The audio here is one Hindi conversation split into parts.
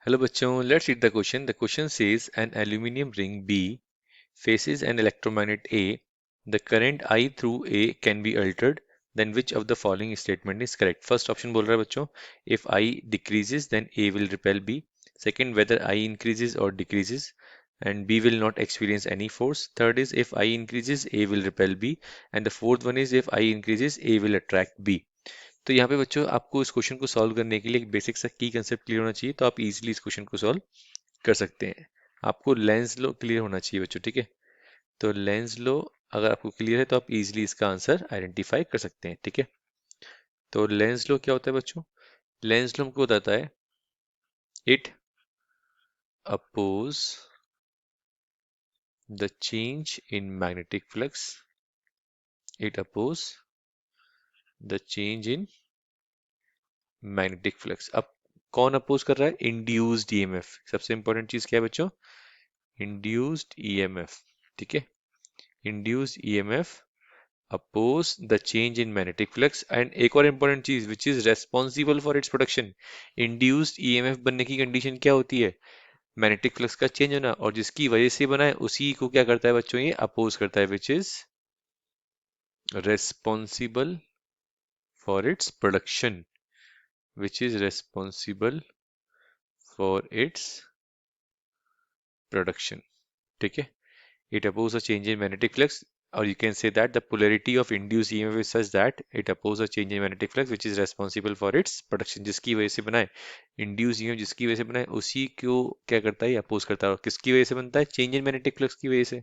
Hello bachcho, let's read the question. The question says an aluminium ring B faces an electromagnet A. The current I through A can be altered. Then which of the following statement is correct? First option बोल रहा है बच्चों, if I decreases then A will repel B. Second, whether I increases or decreases and B will not experience any force. Third is if I increases A will repel B. And the fourth one is if I increases A will attract B. तो यहाँ पे बच्चों आपको इस क्वेश्चन को सॉल्व करने के लिए एक बेसिक सा की कंसेप्ट क्लियर होना चाहिए, तो आप इजीली इस क्वेश्चन को सॉल्व कर सकते हैं। आपको लेंस लो क्लियर होना चाहिए बच्चों, ठीक है। तो लेंस लो अगर आपको क्लियर है तो आप इजीली इसका आंसर आइडेंटिफाई कर सकते हैं, ठीक है। तो लेंस लो क्या होता है बच्चों? लेंस लो हमको बताता है it oppose the change in magnetic flux, it oppose the change in magnetic flux. अब कौन अपोज कर रहा है? Induced EMF. सबसे इंपॉर्टेंट चीज क्या है बच्चों? इंड्यूस्ड ईएमएफ, ठीक है। Induced EMF oppose the change in magnetic flux. And एक और इंपॉर्टेंट चीज which is responsible for its production. Induced EMF बनने की कंडीशन क्या होती है? मैग्नेटिक फ्लक्स का चेंज होना, और जिसकी वजह से बना है उसी को क्या करता है बच्चों? ये अपोज करता है, विच is responsible for its production, which is responsible for its production, ठीक है। It opposes a change in magnetic flux, or you can say that the polarity of induced EMF is such that it opposes a change in magnetic flux which is responsible for its production। जिसकी वजह से बना है induced EMF, जिसकी वजह से बना है उसी को क्या करता है? अपोज करता है। और किसकी वजह से बनता है? चेंज इन मैग्नेटिक फ्लक्स की वजह से।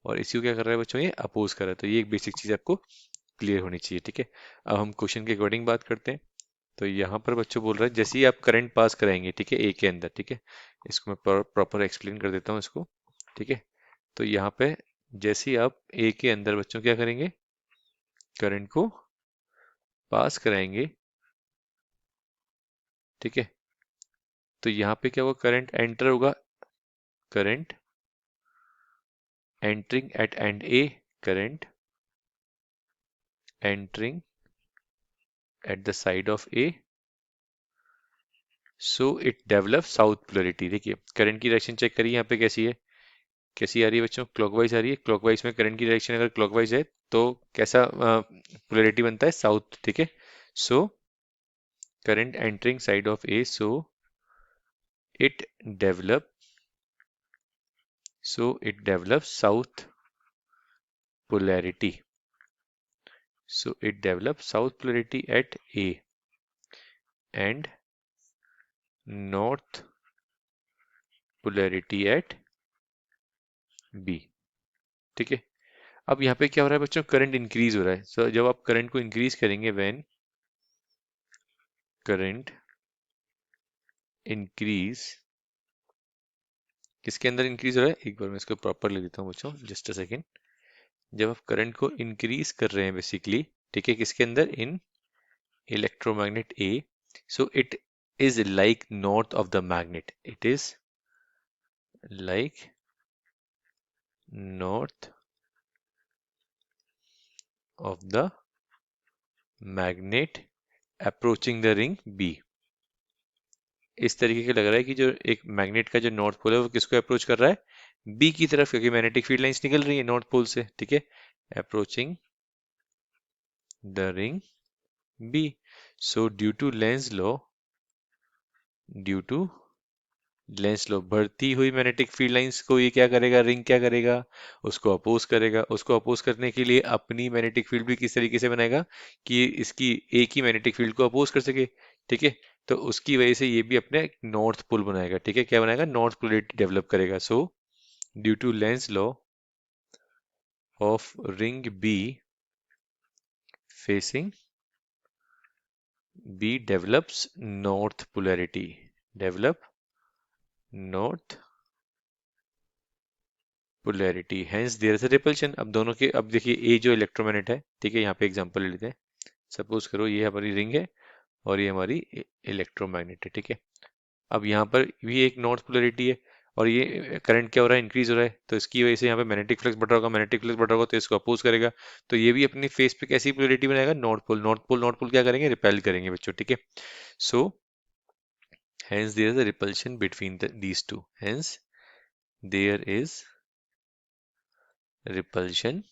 और इसी को क्या कर रहा है बच्चों? ये अपोज कर रहा है। तो ये एक बेसिक चीज आपको क्लियर होनी चाहिए, ठीक है। अब हम क्वेश्चन के अकॉर्डिंग बात करते हैं। तो यहाँ पर बच्चों बोल रहा है जैसे ही आप करंट पास कराएंगे, ठीक है, ए के अंदर, ठीक है। इसको मैं प्रॉपर एक्सप्लेन कर देता हूँ इसको, ठीक है। तो यहाँ पे जैसे ही आप ए के अंदर बच्चों क्या करेंगे? करंट को पास कराएंगे, ठीक है। तो यहाँ पे क्या होगा? करंट एंटर होगा, current entering at end A, current entering at the side of A, so it develop south polarity. देखिए करंट की डायरेक्शन चेक करिए यहाँ पे कैसी है, कैसी आ रही है बच्चों? क्लॉकवाइज आ रही है। क्लॉकवाइज में करंट की डायरेक्शन अगर क्लॉकवाइज है तो कैसा पोलरिटी बनता है? साउथ, ठीक है। So current entering side of A, so it develop it develops south polarity, so it develops south polarity at A and north polarity at B, ठीक है। अब यहाँ पे क्या हो रहा है बच्चों? करंट इंक्रीज हो रहा है। सो जब आप करंट को इंक्रीज करेंगे, व्हेन करंट इंक्रीज, किसके अंदर इंक्रीज हो रहा है? एक बार मैं इसको प्रॉपर लिख देता हूँ बच्चों, जस्ट अ सेकेंड। जब आप करंट को इंक्रीज कर रहे हैं बेसिकली, ठीक है, किसके अंदर? इन electromagnet A, so it is like north of the magnet, it is like north of the magnet approaching the ring B। इस तरीके का लग रहा है कि जो एक मैग्नेट का जो नॉर्थ पोल है वो किसको अप्रोच कर रहा है? बी की तरफ, क्योंकि मैग्नेटिक फील्ड लाइंस निकल रही है नॉर्थ पोल से, ठीक है। Approaching the ring B, so due to Lenz law, due to Lenz law, बढ़ती हुई मैग्नेटिक फील्ड लाइंस को ये क्या करेगा? रिंग क्या करेगा? उसको अपोज करेगा। उसको अपोज करने के लिए अपनी मैग्नेटिक फील्ड भी किस तरीके से बनाएगा कि इसकी एक ही मैग्नेटिक फील्ड को अपोज कर सके, ठीक है। तो उसकी वजह से ये भी अपने नॉर्थ पोल बनाएगा, ठीक है। क्या बनाएगा? नॉर्थ पोलरिटी डेवलप करेगा। So due to Lenz law of ring B facing B develops north polarity, develop north polarity, hence there is a repulsion. अब दोनों के, अब देखिए ए जो इलेक्ट्रोमैग्नेट है, ठीक है, यहाँ पे एग्जांपल ले लेते हैं। सपोज करो ये हमारी रिंग है और ये हमारी इलेक्ट्रोमैग्नेट है, ठीक है। अब यहाँ पर भी एक नॉर्थ पोलैरिटी है और ये करंट क्या हो रहा है? इंक्रीज हो रहा है। तो इसकी वजह से यहाँ पे मैग्नेटिक फ्लक्स बढ़ रहा होगा, मैग्नेटिक फ्लक्स बढ़ रहा होगा तो इसको अपोज करेगा। तो ये भी अपने फेस पे कैसी पोलैरिटी बनाएगा? North pole. North pole, north pole क्या करेंगे? रिपेल करेंगे बच्चों, ठीक है। सो Hence, there is a repulsion between these two. Hence, there is repulsion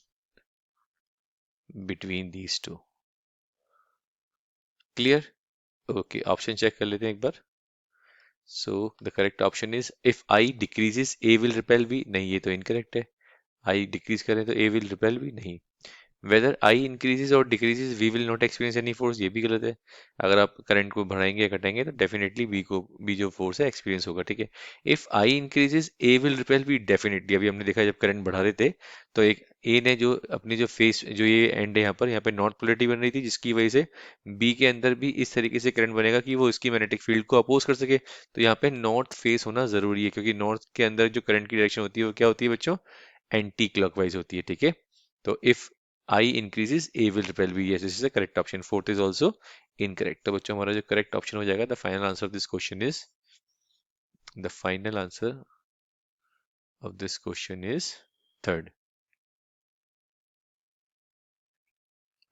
between these two. Clear? Okay, option check कर लेते हैं एक बार. So, the correct option is if I decreases, A will repel B. नहीं, ये तो incorrect है. I decrease करें तो A will repel B. नहीं. वेदर आई इंक्रीजेज और decreases we will not experience any force, ये भी गलत है. अगर आप करंट को बढ़ाएंगे या घटाएंगे तो डेफिनेटली बी जो फोर्स है एक्सपीरियंस होगा. ठीक है. If I increases A will repel B. Definitely अभी हमने देखा जब करंट बढ़ा रहे थे तो एक ए ने जो अपनी जो फेस जो ये एंड है यहाँ पे नॉर्थ पोलैरिटी बन रही थी जिसकी वजह से बी के अंदर भी इस तरीके से करंट बनेगा कि वो इसकी मैग्नेटिक फील्ड को अपोज कर सके. तो यहाँ पे नॉर्थ फेस होना जरूरी है क्योंकि नॉर्थ के अंदर जो करंट की डायरेक्शन होती है वो क्या होती है बच्चों, एंटी क्लॉकवाइज होती है. ठीक है. तो if I increases, A will repel B. Yes, this is the correct option. Fourth is also incorrect. तो बच्चों हमारा जो correct option हो जाएगा, the final answer of this question is third.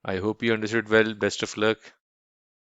I hope you understood well. Best of luck.